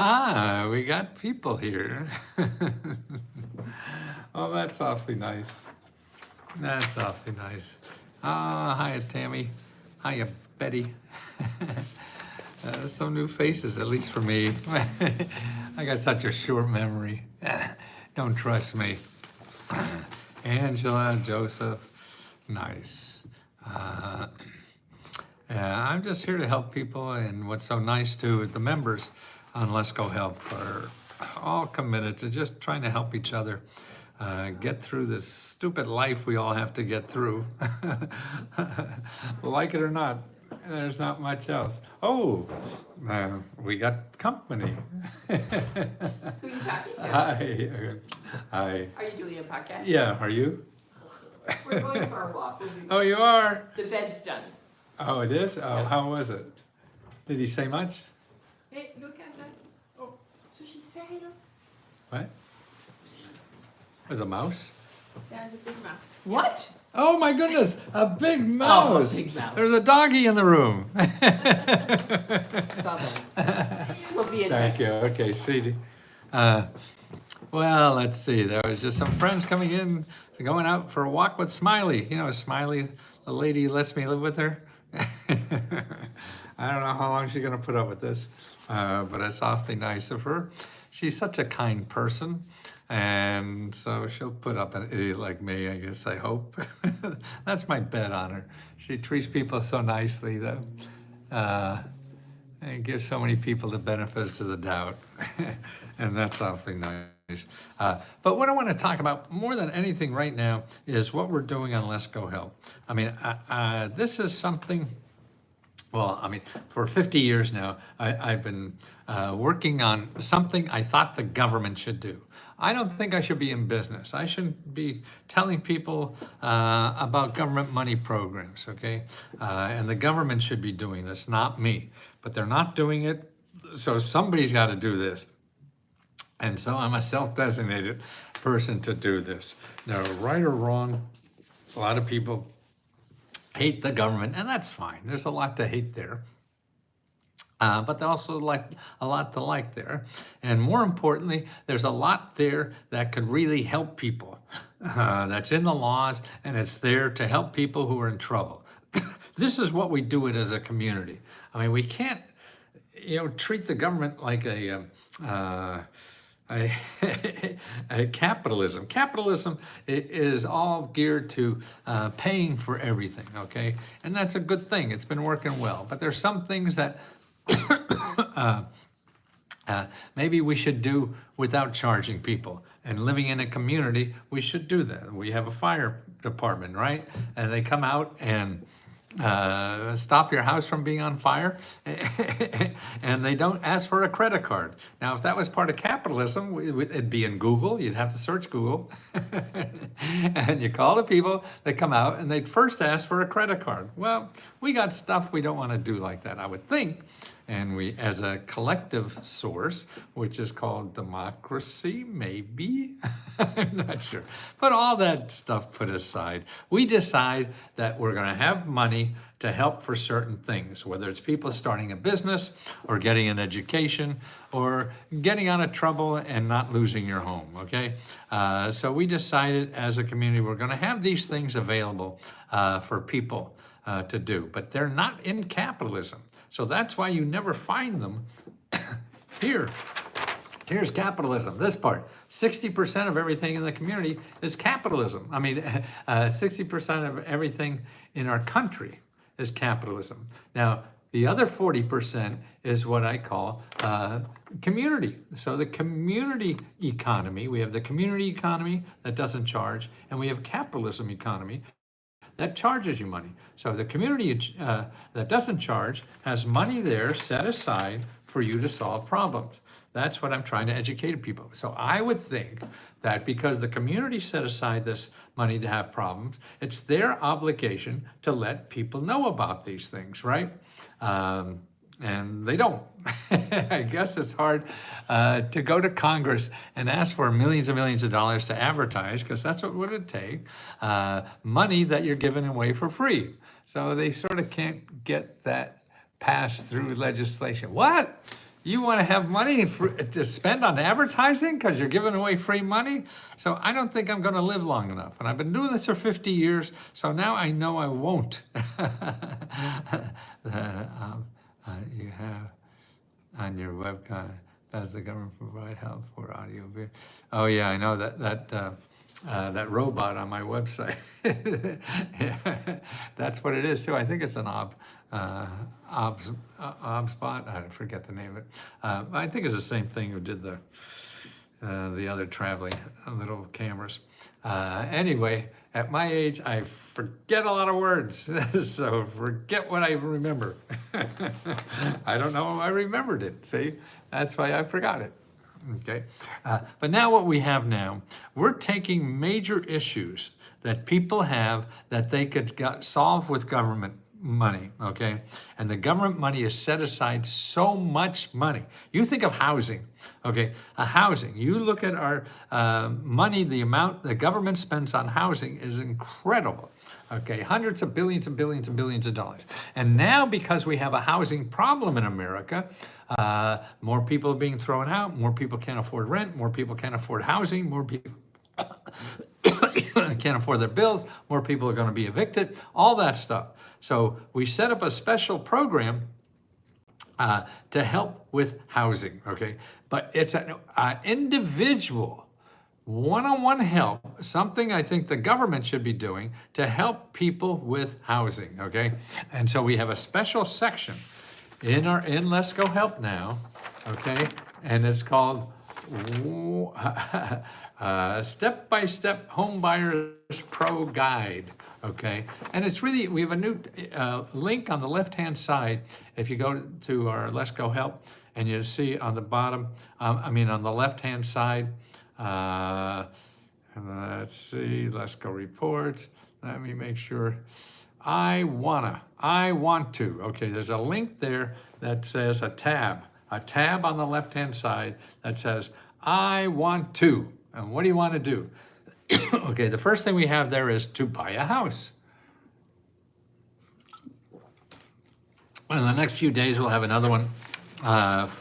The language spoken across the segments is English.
Ah, we got people here. Oh, that's awfully nice. That's awfully nice. Ah, hiya, Tammy. Hiya, Betty. Some new faces, at least for me. I got such a short memory. Don't trust me. Angela, Joseph, nice. Uh, I'm just here to help people, and what's so nice too is the members on Let's Go Help are all committed to just trying to help each other get through this stupid life we all have to get through. Like it or not, there's not much else. Oh, we got company. Who are you talking to? Hi. Hi. Are you doing a podcast? Yeah, are you? We're going for a walk. Oh, you are? The bed's done. Oh, it is? Oh, how was it? Did he say much? Hey, look at that. Oh, sushi, say hello. What? There's a mouse? There's a big mouse. What? Oh my goodness, a big mouse. big mouse. There's a doggy in the room. Saw that. We'll be in Thank touch. you. Okay, see. Well, let's see. There was just some friends coming in, going out for a walk with Smiley. You know, Smiley, the lady who lets me live with her. I don't know how long she's going to put up with this, but it's awfully nice of her. She's such a kind person, and so she'll put up an idiot like me, I guess, I hope. That's my bet on her. She treats people so nicely that and gives so many people the benefits of the doubt, and that's awfully nice. But what I want to talk about more than anything right now is what we're doing on Let's Go Help. I mean, this is something, well, I mean, for 50 years now, I've been working on something I thought the government should do. I don't think I should be in business. I shouldn't be telling people about government money programs, okay? And the government should be doing this, not me. But they're not doing it, so somebody's got to do this. And so I'm a self-designated person to do this. Now, right or wrong, a lot of people hate the government, and that's fine. There's a lot to hate there. But there's also like a lot to like there. And more importantly, there's a lot there that could really help people. That's in the laws, and it's there to help people who are in trouble. This is what we do it as a community. I mean, we can't, treat the government like a capitalism. Capitalism is all geared to paying for everything, okay? And that's a good thing. It's been working well. But there's some things that maybe we should do without charging people. And living in a community, we should do that. We have a fire department, right? And they come out and stop your house from being on fire, and they don't ask for a credit card. Now, if that was part of capitalism, it'd be in Google. You'd have to search Google, and you call the people that come out, and they'd first ask for a credit card. Well, we got stuff we don't want to do like that, I would think. And we, as a collective source, which is called democracy, maybe? I'm not sure. But all that stuff put aside, we decide that we're going to have money to help for certain things, whether it's people starting a business or getting an education or getting out of trouble and not losing your home, okay? So we decided as a community we're going to have these things available for people to do, but they're not in capitalism. So that's why you never find them here. Here's capitalism, this part. 60% of everything in the community is capitalism. I mean, 60% of everything in our country is capitalism. Now, the other 40% is what I call community. So the community economy, we have the community economy that doesn't charge, and we have capitalism economy that charges you money. So the community that doesn't charge has money there set aside for you to solve problems. That's what I'm trying to educate people. So I would think that because the community set aside this money to have problems, it's their obligation to let people know about these things, right? And they don't. I guess it's hard to go to Congress and ask for millions and millions of dollars to advertise, because that's what would it take, money that you're giving away for free. So they sort of can't get that passed through legislation. What? You want to have money to spend on advertising because you're giving away free money? So I don't think I'm going to live long enough. And I've been doing this for 50 years, so now I know I won't. You have on your webcam, does the government provide help for audio? Oh yeah, I know that robot on my website. Yeah, that's what it is too. I think it's an obspot. I forget the name of it. I think it's the same thing who did the other traveling little cameras. Anyway, at my age, I forget a lot of words, so forget what I remember. I don't know if I remembered it, see? That's why I forgot it. Okay, but now what we have now, we're taking major issues that people have that they could solve with government money, okay? And the government money is set aside so much money. You think of housing, okay? Housing, you look at our money, the amount the government spends on housing is incredible. Okay, hundreds of billions and billions and billions of dollars. And now because we have a housing problem in America, more people are being thrown out, more people can't afford rent, more people can't afford housing, more people can't afford their bills, more people are going to be evicted, all that stuff. So we set up a special program to help with housing, okay? But it's an individual one-on-one help, something I think the government should be doing to help people with housing, okay? And so we have a special section in Let's Go Help Now, okay? And it's called Step-by-Step Home Buyers Pro Guide, okay? And it's really, we have a new link on the left-hand side. If you go to our Let's Go Help, and you see on the bottom, on the left-hand side, let's see, Let's Go Reports. Let me make sure. I want to. Okay, there's a link there that says a tab on the left-hand side that says, I want to. And what do you want to do? Okay, the first thing we have there is to buy a house. In the next few days, we'll have another one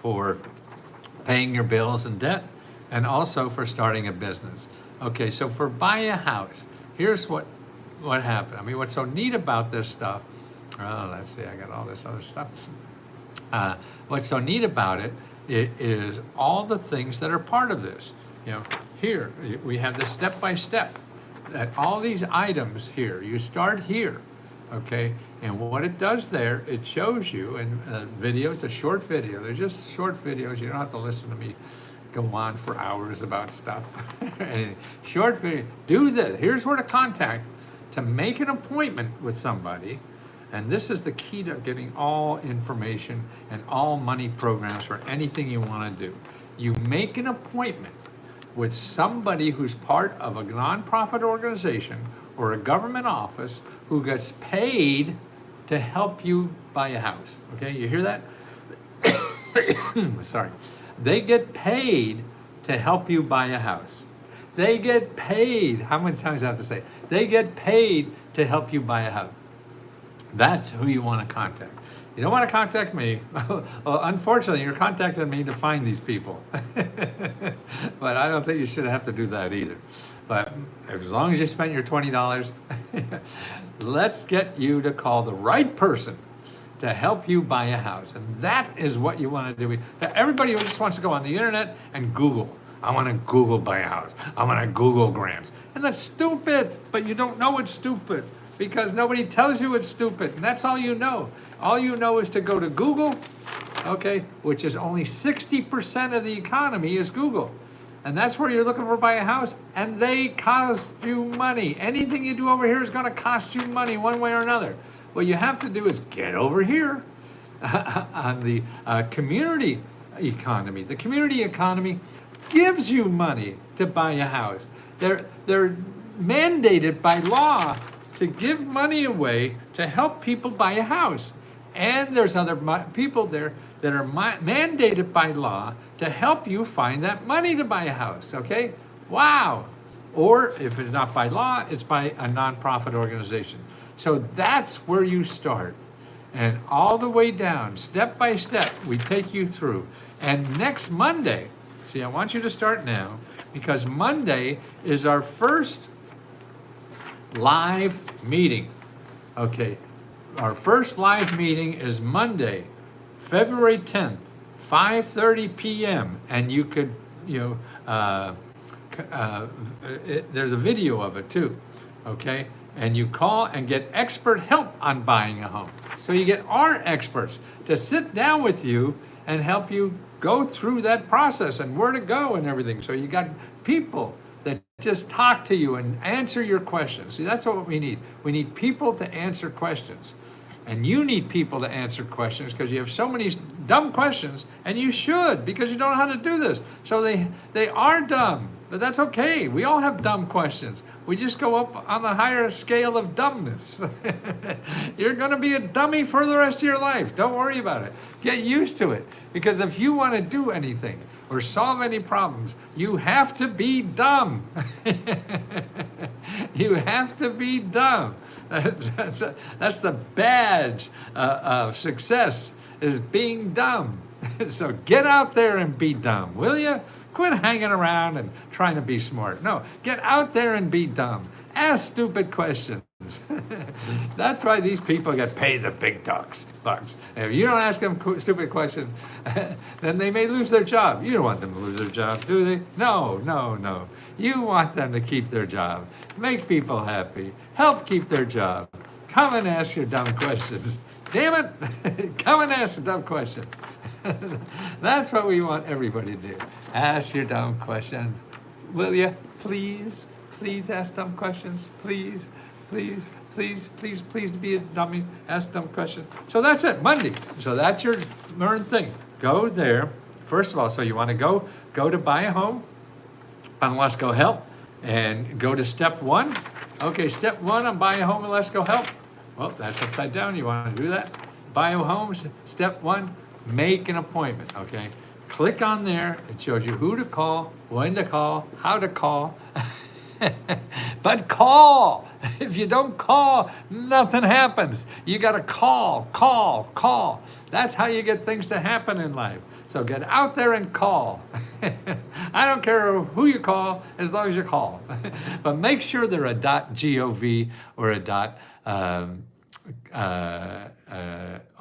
for paying your bills and debt, and also for starting a business. Okay, so for buy a house, here's what happened. I mean, what's so neat about this stuff, let's see, I got all this other stuff. What's so neat about it is all the things that are part of this. You know, here, we have the step-by-step, that all these items here, you start here, okay? And what it does there, it shows you, and video, it's a short video. They're just short videos. You don't have to listen to me go on for hours about stuff. Short video, do this. Here's where to contact to make an appointment with somebody. And this is the key to getting all information and all money programs for anything you want to do. You make an appointment with somebody who's part of a nonprofit organization or a government office who gets paid to help you buy a house. Okay, you hear that? Sorry. They get paid to help you buy a house. They get paid. How many times do I have to say? They get paid to help you buy a house. That's who you want to contact. You don't want to contact me. Well, unfortunately, you're contacting me to find these people. But I don't think you should have to do that either. But as long as you spent your $20, let's get you to call the right person to help you buy a house. And that is what you want to do. Everybody just wants to go on the internet and Google. I want to Google buy a house. I want to Google grants. And that's stupid, but you don't know it's stupid because nobody tells you it's stupid. And that's all you know. All you know is to go to Google, okay, which is only 60% of the economy is Google. And that's where you're looking for buy a house, and they cost you money. Anything you do over here is going to cost you money one way or another. What you have to do is get over here on the community economy. The community economy gives you money to buy a house. They're mandated by law to give money away to help people buy a house. And there's other people there that are mandated by law to help you find that money to buy a house, okay? Wow. Or if it's not by law, it's by a nonprofit organization. So that's where you start. And all the way down, step by step, we take you through. And next Monday, see, I want you to start now, because Monday is our first live meeting. Okay, our first live meeting is Monday, February 10th, 5:30 p.m. And you could, there's a video of it too, okay? And you call and get expert help on buying a home. So you get our experts to sit down with you and help you go through that process and where to go and everything. So you got people that just talk to you and answer your questions. See, that's what we need. We need people to answer questions. And you need people to answer questions because you have so many dumb questions, and you should, because you don't know how to do this. So they are dumb, but that's okay. We all have dumb questions. We just go up on the higher scale of dumbness. You're going to be a dummy for the rest of your life. Don't worry about it. Get used to it. Because if you want to do anything or solve any problems, you have to be dumb. You have to be dumb. That's the badge of success, is being dumb. So get out there and be dumb, will you? Quit hanging around and trying to be smart. No, get out there and be dumb. Ask stupid questions. That's why these people get paid the big bucks. If you don't ask them stupid questions, then they may lose their job. You don't want them to lose their job, do they? No, no, no. You want them to keep their job. Make people happy. Help keep their job. Come and ask your dumb questions. Damn it! Come and ask the dumb questions. That's what we want everybody to do. Ask your dumb questions. Will you? Please, please ask dumb questions. Please, please, please, please, please be a dummy. Ask dumb questions. So that's it, Monday. So that's your learn thing. Go there. First of all, so you want to go to buy a home on Let's Go Help, and go to step 1. Okay, step 1 on buy a home and Let's Go Help. Well, that's upside down. You want to do that? Buy a home, step 1, make an appointment, okay? Click on there. It shows you who to call, when to call, how to call. But call. If you don't call, nothing happens. You got to call. That's how you get things to happen in life. So get out there and call. I don't care who you call, as long as you call. But make sure they're a .gov or a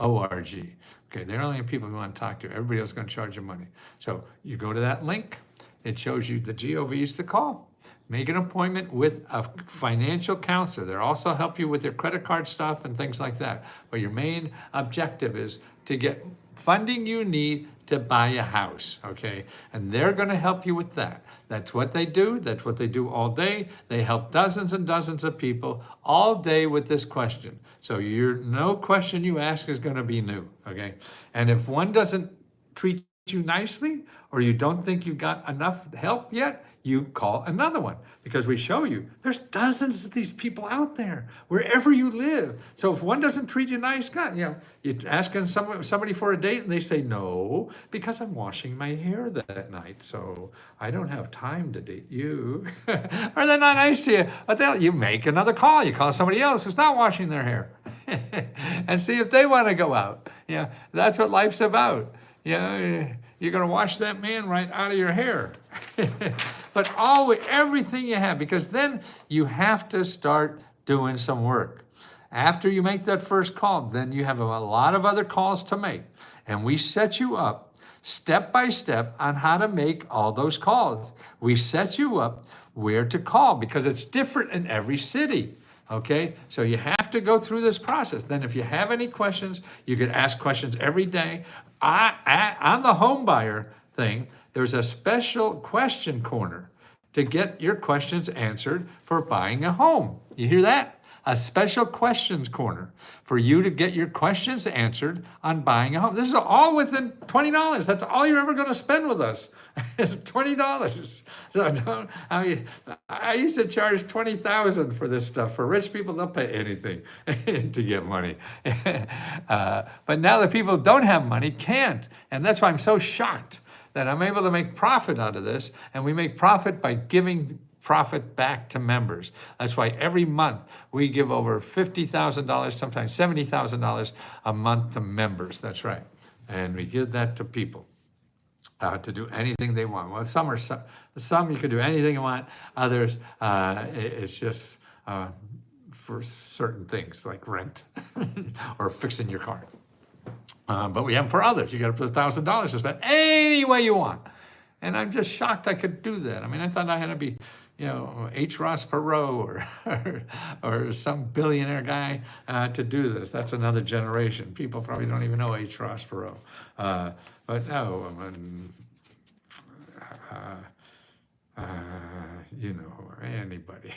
.org. Okay, they're only people who want to talk to. Everybody else is going to charge you money. So you go to that link. It shows you the GOVs to call. Make an appointment with a financial counselor. They'll also help you with your credit card stuff and things like that. But your main objective is to get funding you need to buy a house, okay? And they're going to help you with that. That's what they do. That's what they do all day. They help dozens and dozens of people all day with this question. So no question you ask is going to be new, okay? And if one doesn't treat you nicely, or you don't think you got enough help yet, you call another one, because we show you there's dozens of these people out there wherever you live. So if one doesn't treat you nice, God, you're asking somebody for a date and they say no because I'm washing my hair that night, so I don't have time to date you. Or they're not nice to you. But you make another call. You call somebody else who's not washing their hair and see if they want to go out. That's what life's about. You're going to wash that man right out of your hair. But everything you have, because then you have to start doing some work. After you make that first call, then you have a lot of other calls to make. And we set you up step by step on how to make all those calls. We set you up where to call, because it's different in every city. Okay, so you have to go through this process. Then if you have any questions, you can ask questions every day. On the home buyer thing, there's a special question corner to get your questions answered for buying a home. You hear that? A special questions corner for you to get your questions answered on buying a home. This is all within $20. That's all you're ever going to spend with us. It's $20. So I used to charge $20,000 for this stuff. For rich people, they'll pay anything to get money. But now the people who don't have money can't. And that's why I'm so shocked that I'm able to make profit out of this. And we make profit by giving profit back to members. That's why every month we give over $50,000, sometimes $70,000 a month to members. That's right. And we give that to people to do anything they want. Well, some you can do anything you want. Others, it's just for certain things like rent or fixing your car. But we have them for others. You got to put $1,000 to spend any way you want. And I'm just shocked I could do that. I mean, I thought I had to be, H. Ross Perot or some billionaire guy to do this. That's another generation. People probably don't even know H. Ross Perot. But no, I mean, anybody.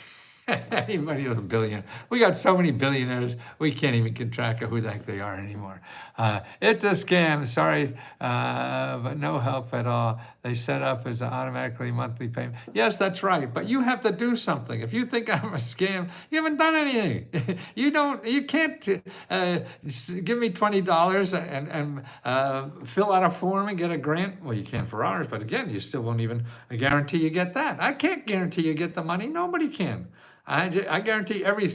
Anybody with a billion. We got so many billionaires, we can't even keep track of who the heck they are anymore. It's a scam, sorry, but no help at all. They set up as an automatically monthly payment. Yes, that's right, but you have to do something. If you think I'm a scam, you haven't done anything. You can't give me $20 and fill out a form and get a grant. Well, you can for ours, but again, you still won't even guarantee you get that. I can't guarantee you get the money. Nobody can. I guarantee every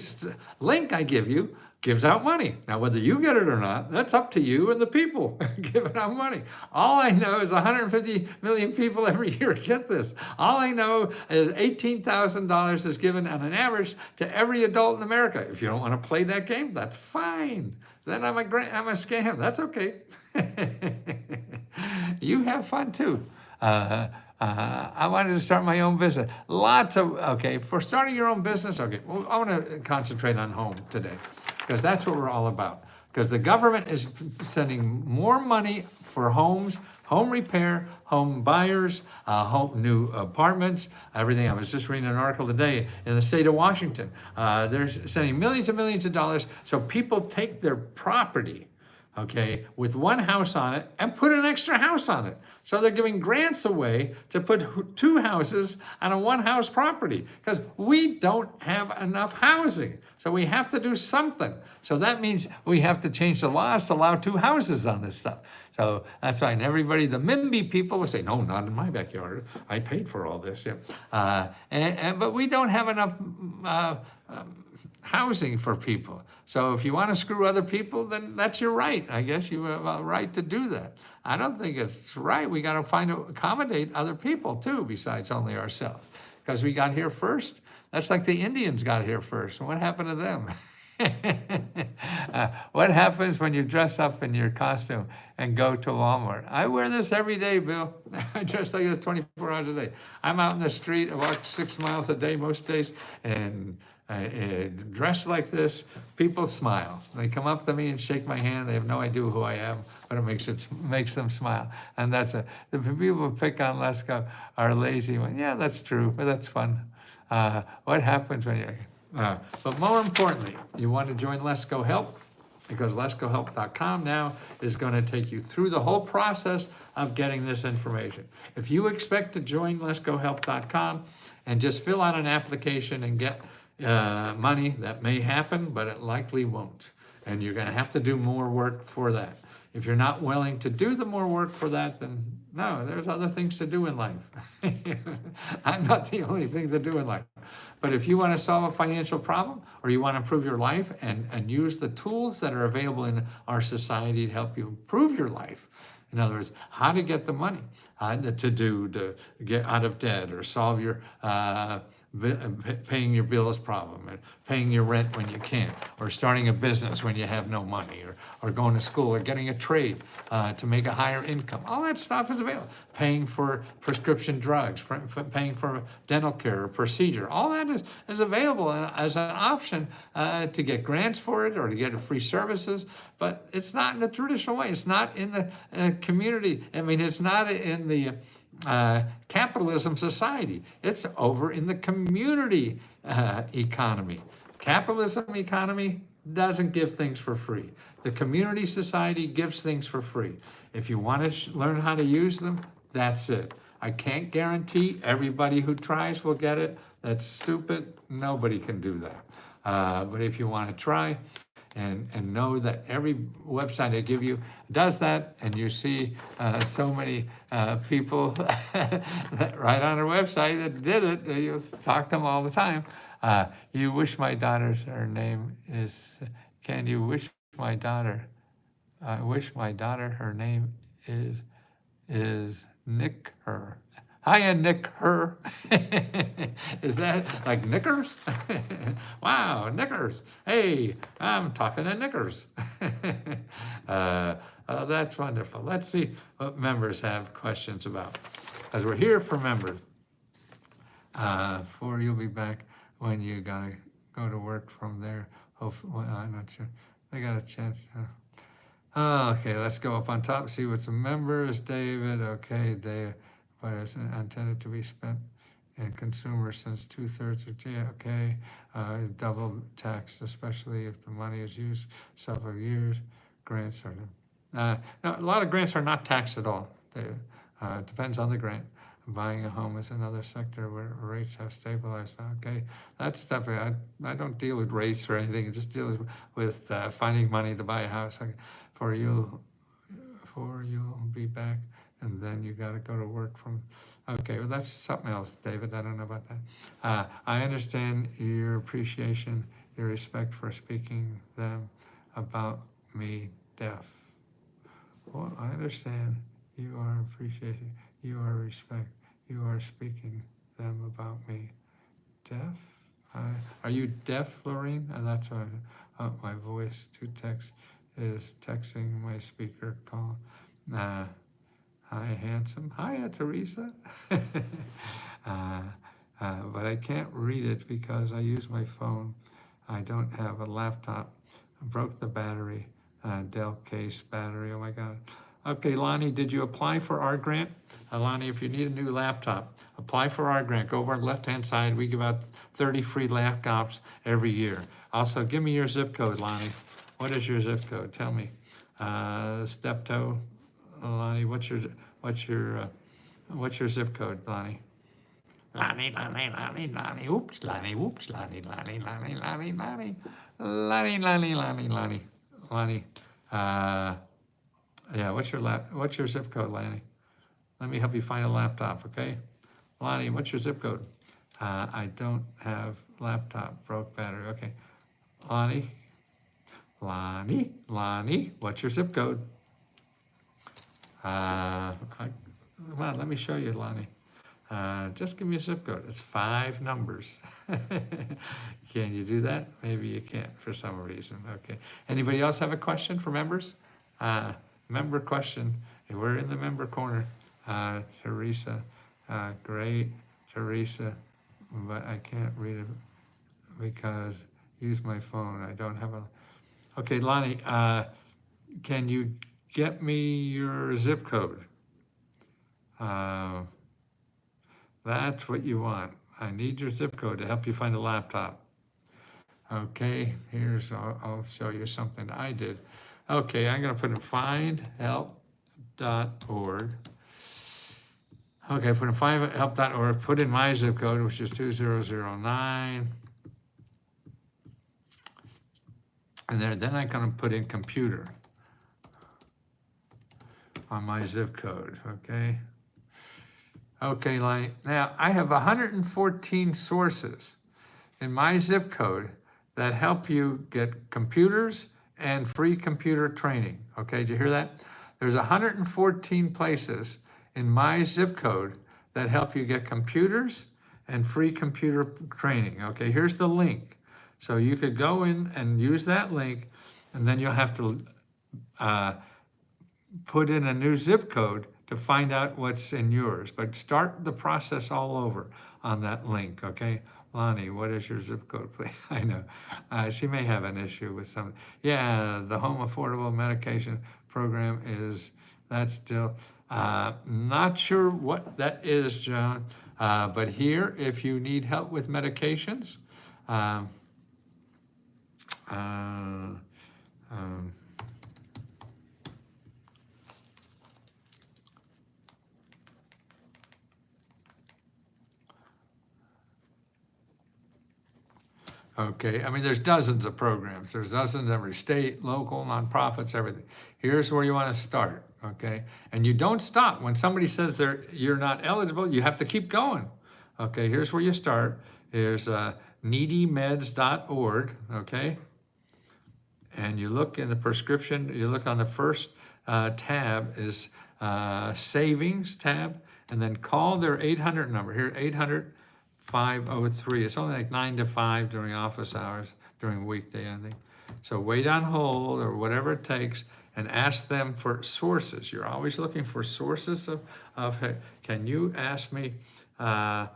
link I give you gives out money. Now, whether you get it or not, that's up to you and the people giving out money. All I know is 150 million people every year get this. All I know is $18,000 is given on an average to every adult in America. If you don't want to play that game, that's fine. Then I'm a scam. That's okay. You have fun too. I wanted to start my own business. For starting your own business, well, I want to concentrate on home today because that's what we're all about. Because the government is sending more money for homes, home repair, home buyers, new apartments, everything. I was just reading an article today in the state of Washington. They're sending millions and millions of dollars so people take their property, with one house on it and put an extra house on it. So they're giving grants away to put two houses on a one-house property because we don't have enough housing. So we have to do something. So that means we have to change the laws to allow two houses on this stuff. So that's why everybody, the NIMBY people will say, no, not in my backyard. I paid for all this. Yeah. But we don't have enough housing for people. So if you want to screw other people, then that's your right. I guess you have a right to do that. I don't think it's right. We got to accommodate other people too, besides only ourselves. Because we got here first. That's like the Indians got here first. What happened to them? What happens when you dress up in your costume and go to Walmart? I wear this every day, Bill. I dress like this 24 hours a day. I'm out in the street. I walk 6 miles a day most days, and dressed like this, people smile. They come up to me and shake my hand. They have no idea who I am, but it makes them smile. And the people who pick on Lesko are lazy. Yeah, that's true, but that's fun. What happens when you... but more importantly, you want to join Let's Go Help, because letsgohelp.com now is going to take you through the whole process of getting this information. If you expect to join letsgohelp.com and just fill out an application and get money, that may happen, but it likely won't. And you're going to have to do more work for that. If you're not willing to do the more work for that, then no, there's other things to do in life. I'm not the only thing to do in life. But if you want to solve a financial problem or you want to improve your life and use the tools that are available in our society to help you improve your life, in other words, how to get the money to get out of debt or solve your paying your bills problem, and paying your rent when you can't, or starting a business when you have no money, or going to school, or getting a trade to make a higher income. All that stuff is available. Paying for prescription drugs, paying for dental care or procedure. All that is available as an option to get grants for it or to get free services, but it's not in the traditional way. It's not in the community. I mean, it's not in the capitalism society. It's over in the community economy. Capitalism economy doesn't give things for free. The community society gives things for free. If you want to learn how to use them, that's it. I can't guarantee everybody who tries will get it. That's stupid. Nobody can do that. But if you want to try, and know that every website I give you does that, and you see so many people that right on our website that did it. You talk to them all the time. You wish my daughter, her name is, can you wish my daughter, I wish my daughter, her name is Nick Her. Hiya, Nick Her. Is that like Knickers? Wow, Knickers. Hey, I'm talking to Knickers. Oh, that's wonderful. Let's see what members have questions about. As we're here for members. For you'll be back when you gotta go to work from there. Hopefully, well, I'm not sure. They got a chance. Okay, let's go up on top, see what's the members. David, okay, they, but it's intended to be spent in consumers since 2/3 of, yeah, okay. Double taxed, especially if the money is used several years. Grants are, no, a lot of grants are not taxed at all. It depends on the grant. Buying a home is another sector where rates have stabilized. Okay, that's definitely, I don't deal with rates or anything. I just deal with finding money to buy a house. For you'll be back, and then you got to go to work from. Okay, well that's something else, David. I don't know about that. I understand your appreciation, your respect for speaking them about me deaf. Well, I understand you are appreciating, you are respect, you are speaking them about me deaf. Are you deaf, Lorraine? That's why my voice to text is texting my speaker call. Hi, handsome. Hiya, Teresa. But I can't read it because I use my phone. I don't have a laptop. I broke the battery. Dell case battery. Oh my God. Okay, Lonnie, did you apply for our grant? Lonnie, if you need a new laptop, apply for our grant. Go over on the left-hand side. We give out 30 free laptops every year. Also, give me your zip code, Lonnie. What is your zip code? Tell me. Steptoe, Lonnie, what's your zip code, Lonnie? Lonnie, Lonnie, Lonnie, Lonnie, oops, Lonnie, whoops, Lonnie, Lonnie, Lonnie, Lonnie, Lonnie, Lonnie, Lonnie, Lonnie, Lonnie, Lonnie. Yeah, what's your zip code, Lonnie? Let me help you find a laptop, okay? Lonnie, what's your zip code? I don't have laptop, broke battery, okay. Lonnie, what's your zip code? Come on, let me show you, Lonnie. Just give me a zip code. It's 5 numbers. Can you do that? Maybe you can't for some reason. Okay. Anybody else have a question for members? Member question. We're in the member corner. Teresa, great, Teresa, but I can't read it because use my phone. I don't have a. Okay, Lonnie, can you get me your zip code? That's what you want. I need your zip code to help you find a laptop. Okay, I'll show you something I did. Okay, I'm gonna put in findhelp.org. Okay, put in findhelp.org, put in my zip code, which is 2009. And then I'm gonna put in computer on my zip code, okay? Okay, now I have 114 sources in my zip code that help you get computers and free computer training. Okay, did you hear that? There's 114 places in my zip code that help you get computers and free computer training. Okay, here's the link. So you could go in and use that link, and then you'll have to put in a new zip code to find out what's in yours. But start the process all over on that link, okay? Lonnie, what is your zip code, please? I know. She may have an issue with some. Yeah, the Home Affordable Medication Program that's still, not sure what that is, John. But here, if you need help with medications, Okay, I mean, there's dozens of programs. There's dozens every state, local, nonprofits, everything. Here's where you want to start, okay? And you don't stop. When somebody says you're not eligible, you have to keep going. Okay, here's where you start. Here's needymeds.org, okay? And you look in the prescription, you look on the first tab is savings tab, and then call their 800 number. Here, 800-503. It's only like 9 to 5 during office hours, during weekday, I think. So wait on hold or whatever it takes and ask them for sources. You're always looking for sources of hey, can you ask me, yeah,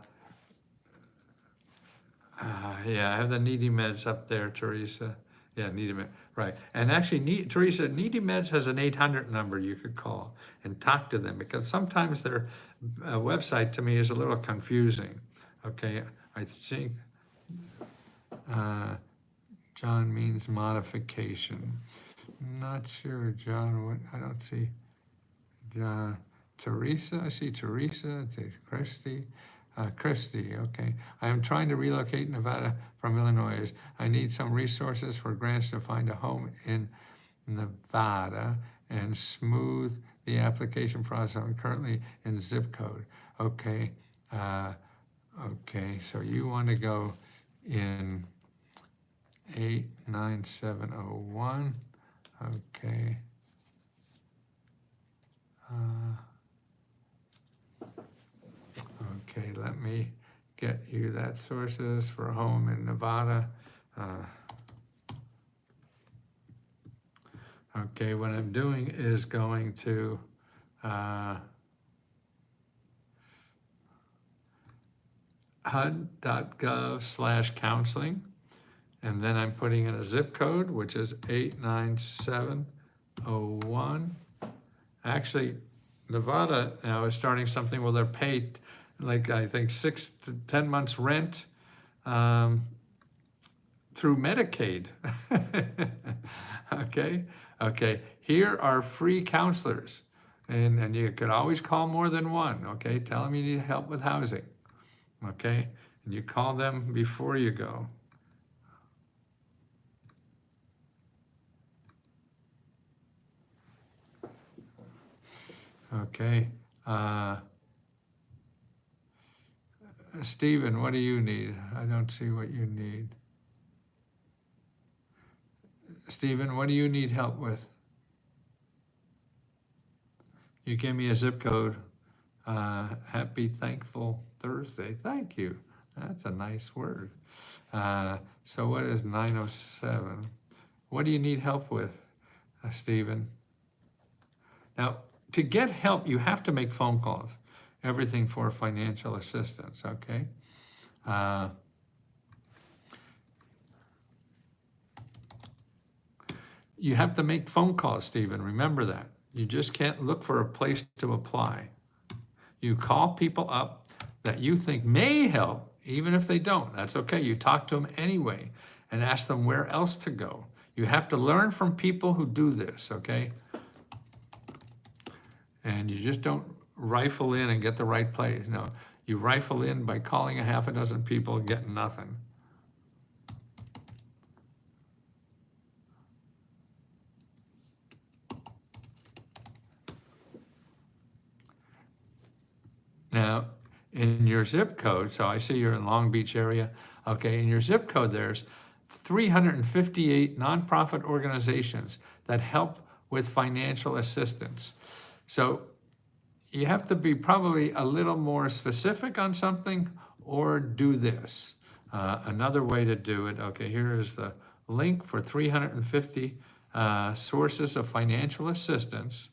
I have the Needy Meds up there, Teresa. Yeah, Needy Meds, right. And actually, Teresa, Needy Meds has an 800 number you could call and talk to them, because sometimes their website to me is a little confusing. Okay, I think John means modification. Not sure, John, what, I don't see John. Teresa, I see Teresa, it says Christy. Christy, okay. I am trying to relocate Nevada from Illinois. I need some resources for grants to find a home in Nevada and smooth the application process. I'm currently in zip code. Okay. Okay, so you want to go in 89701. Okay. Okay, let me get you that sources for a home in Nevada. Okay, what I'm doing is going to HUD.gov/counseling, and then I'm putting in a zip code, which is 89701. Actually, Nevada now is starting something where they're paid, like I think 6 to 10 months rent through Medicaid. Okay. Here are free counselors, and you could always call more than one. Okay, tell them you need help with housing. Okay, and you call them before you go. Okay. Stephen, what do you need? I don't see what you need. Stephen, what do you need help with? You gave me a zip code. Happy Thankful Thursday. Thank you. That's a nice word. So what is 907? What do you need help with, Stephen? Now, to get help, you have to make phone calls. Everything for financial assistance, okay? You have to make phone calls, Stephen. Remember that. You just can't look for a place to apply. You call people up that you think may help, even if they don't. That's okay. You talk to them anyway and ask them where else to go. You have to learn from people who do this, okay? And you just don't rifle in and get the right place. No, you rifle in by calling a half a dozen people and getting nothing. Now, in your zip code, so I see you're in Long Beach area. Okay, in your zip code, there's 358 nonprofit organizations that help with financial assistance. So you have to be probably a little more specific on something, or do this. Another way to do it, okay, here is the link for 350 sources of financial assistance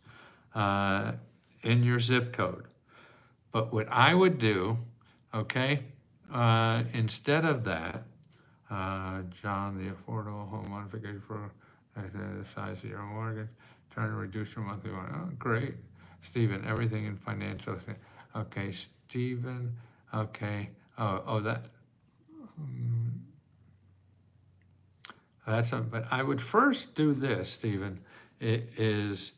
in your zip code. But what I would do, okay, instead of that, John, the affordable home modification for the size of your mortgage, trying to reduce your monthly one. Oh, great. Stephen, everything in financial. Okay, Stephen, okay. But I would first do this, Stephen, is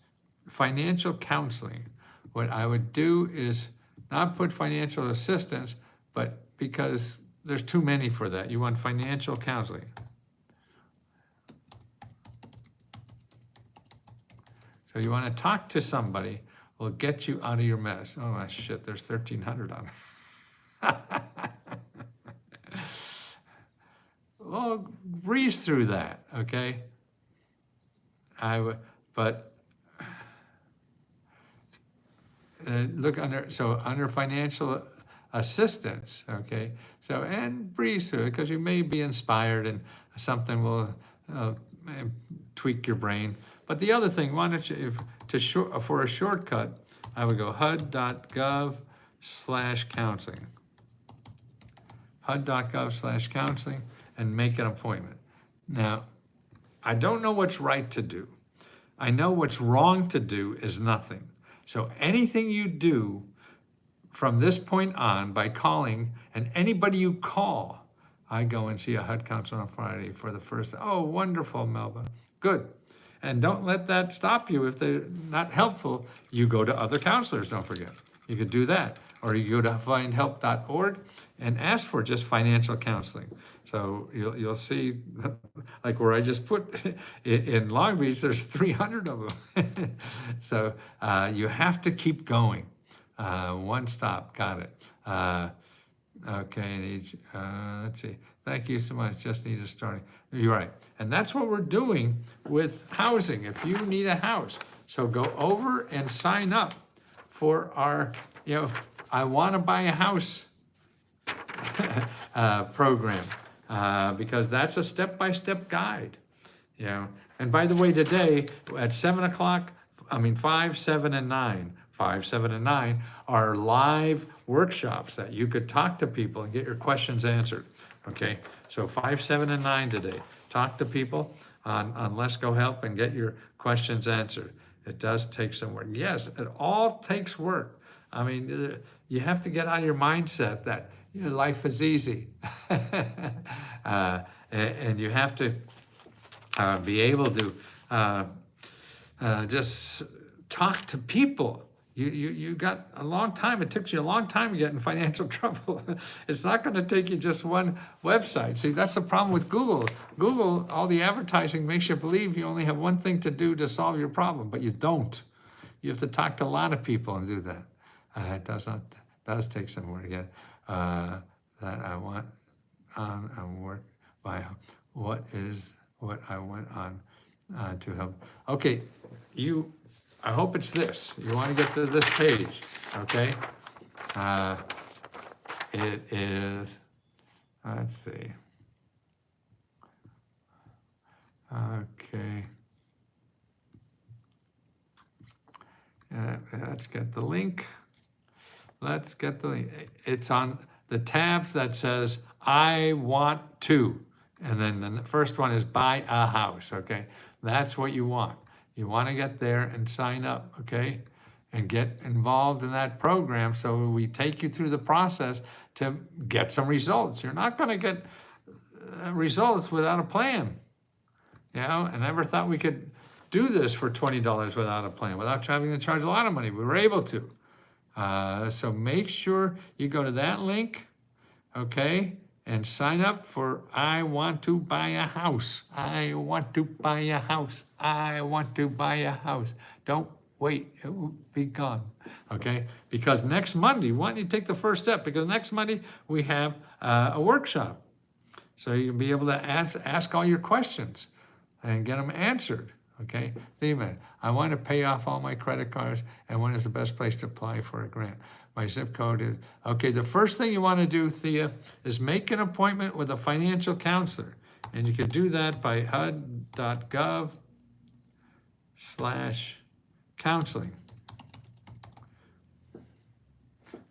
financial counseling. What I would do is not put financial assistance, but because there's too many for that. You want financial counseling. So you want to talk to somebody who will get you out of your mess. Oh, shit, there's 1,300 on it. Well, breeze through that, okay? But look under financial assistance, okay? So, and breeze through it, because you may be inspired and something will tweak your brain. But the other thing, why don't you, for a shortcut, I would go HUD.gov/counseling. HUD.gov/counseling and make an appointment. Now, I don't know what's right to do. I know what's wrong to do is nothing. So anything you do from this point on by calling, and anybody you call, I go and see a HUD counselor on Friday for the first, oh, wonderful, Melba, good. And don't let that stop you. If they're not helpful, you go to other counselors, don't forget. You could do that. Or you go to findhelp.org and ask for just financial counseling. So you'll see, like where I just put in Long Beach, there's 300 of them. So you have to keep going. One stop, got it. Okay, let's see. Thank you so much. Just need to start. You're right. And that's what we're doing with housing. If you need a house, so go over and sign up for our, I want to buy a house program, because that's a step-by-step guide. And by the way, today at 7 o'clock, 5, 7, and 9, 5, 7, and 9 are live workshops that you could talk to people and get your questions answered. Okay, so 5, 7, and 9 today. Talk to people on Let's Go Help and get your questions answered. It does take some work. Yes, it all takes work. You have to get out of your mindset that life is easy. And you have to be able to just talk to people. You got a long time. It took you a long time to get in financial trouble. It's not going to take you just one website. See, that's the problem with Google. Google, all the advertising makes you believe you only have one thing to do to solve your problem, but you don't. You have to talk to a lot of people and do that. It does take some work. Yeah, that I want on work by what I went on to help. Okay, I hope it's this. You want to get to this page, okay? It is, let's see. Okay. Let's get the link. Let's get the link. It's on the tabs that says, I want to. And then the first one is buy a house, okay? That's what you want. You want to get there and sign up, okay? And get involved in that program so we take you through the process to get some results. You're not going to get results without a plan. I never thought we could do this for $20 without a plan, without having to charge a lot of money. We were able to. So make sure you go to that link, okay? And sign up for I want to buy a house. I want to buy a house. I want to buy a house. Don't wait, it will be gone, okay? Because next Monday, why don't you take the first step? Because next Monday we have a workshop. So you'll be able to ask all your questions and get them answered, okay? I want to pay off all my credit cards, and when is the best place to apply for a grant? My zip code is, okay, the first thing you want to do, Thea, is make an appointment with a financial counselor. And you can do that by HUD.gov/counseling.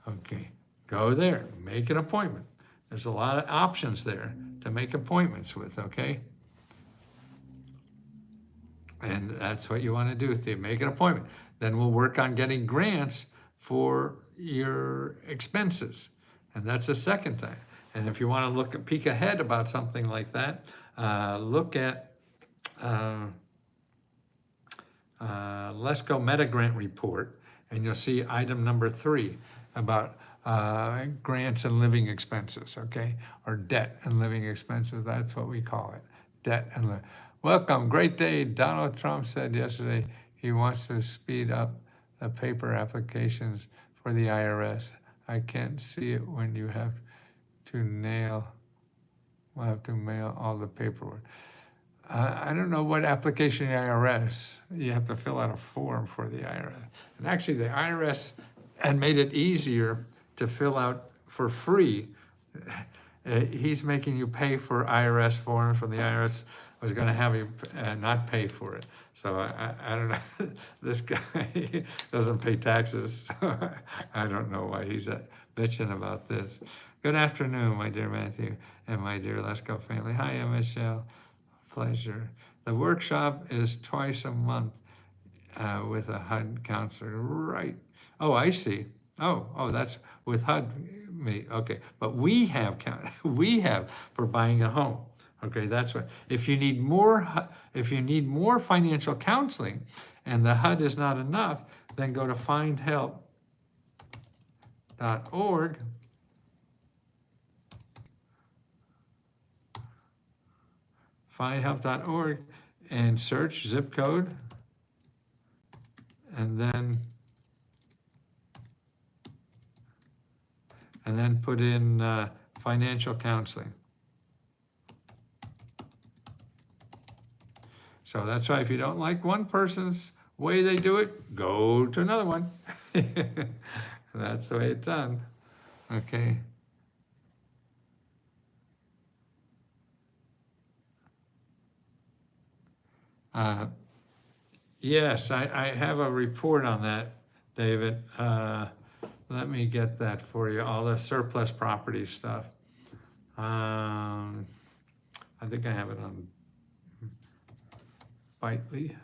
Okay, go there, make an appointment. There's a lot of options there to make appointments with, okay? And that's what you want to do, Thea, make an appointment. Then we'll work on getting grants for your expenses. And that's the second time. And if you want to peek ahead about something like that, look at Let's Go Meta Grant Report, and you'll see item number 3 about grants and living expenses, okay? Or debt and living expenses, that's what we call it, debt and welcome, great day. Donald Trump said yesterday he wants to speed up the paper applications for the IRS. I can't see it when you have to mail all the paperwork. I don't know what application the IRS, you have to fill out a form for the IRS. And actually the IRS had made it easier to fill out for free. He's making you pay for IRS forms when the IRS was gonna have you not pay for it. So I don't know, this guy doesn't pay taxes, so I don't know why he's bitching about this. Good afternoon, my dear Matthew and my dear Let's Go family. Hi, I'm Michelle. Pleasure. The workshop is twice a month with a HUD counselor, right? Oh, I see. Oh, that's with HUD me. Okay, but we have for buying a home. Okay, that's right. If you need more financial counseling, and the HUD is not enough, then go to findhelp.org. Findhelp.org and search zip code and then put in financial counseling. So that's why if you don't like one person's way they do it, go to another one. That's the way it's done. Okay. Yes, I have a report on that, David. Let me get that for you, all the surplus property stuff. I think I have it on Bitely.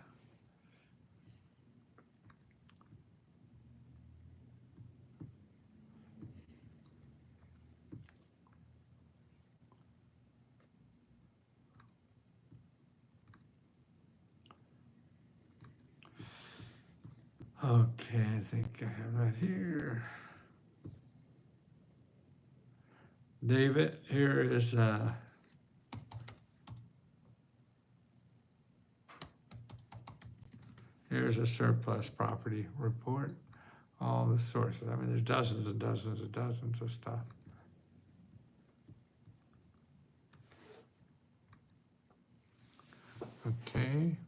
Okay, I think I have that here. David, here is here's a surplus property report. All the sources. I mean, there's dozens and dozens and dozens of stuff. Okay.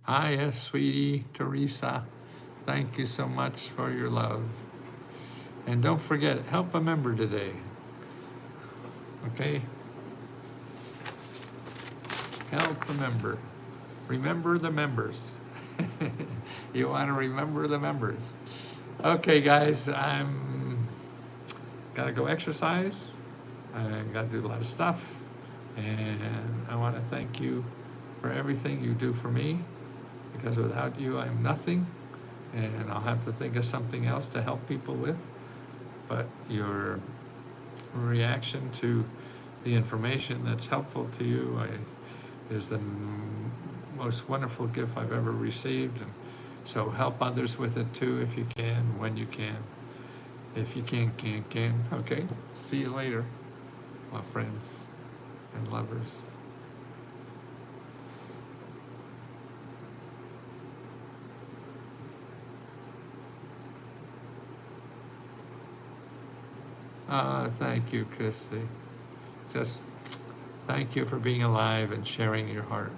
Hi, yes, sweetie Teresa. Thank you so much for your love. And don't forget, help a member today. Okay? Help a member. Remember the members. You want to remember the members. Okay, guys, I'm gotta go exercise. I gotta do a lot of stuff. And I want to thank you for everything you do for me, because without you, I'm nothing. And I'll have to think of something else to help people with. But your reaction to the information that's helpful to you is the most wonderful gift I've ever received. And so help others with it too if you can, when you can. If you can. Okay, see you later, my friends and lovers. Thank you, Christy. Just thank you for being alive and sharing your heart.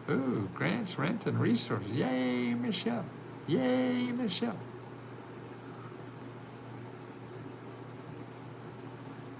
Ooh, grants, rent, and resources. Yay, Michelle. Yay, Michelle.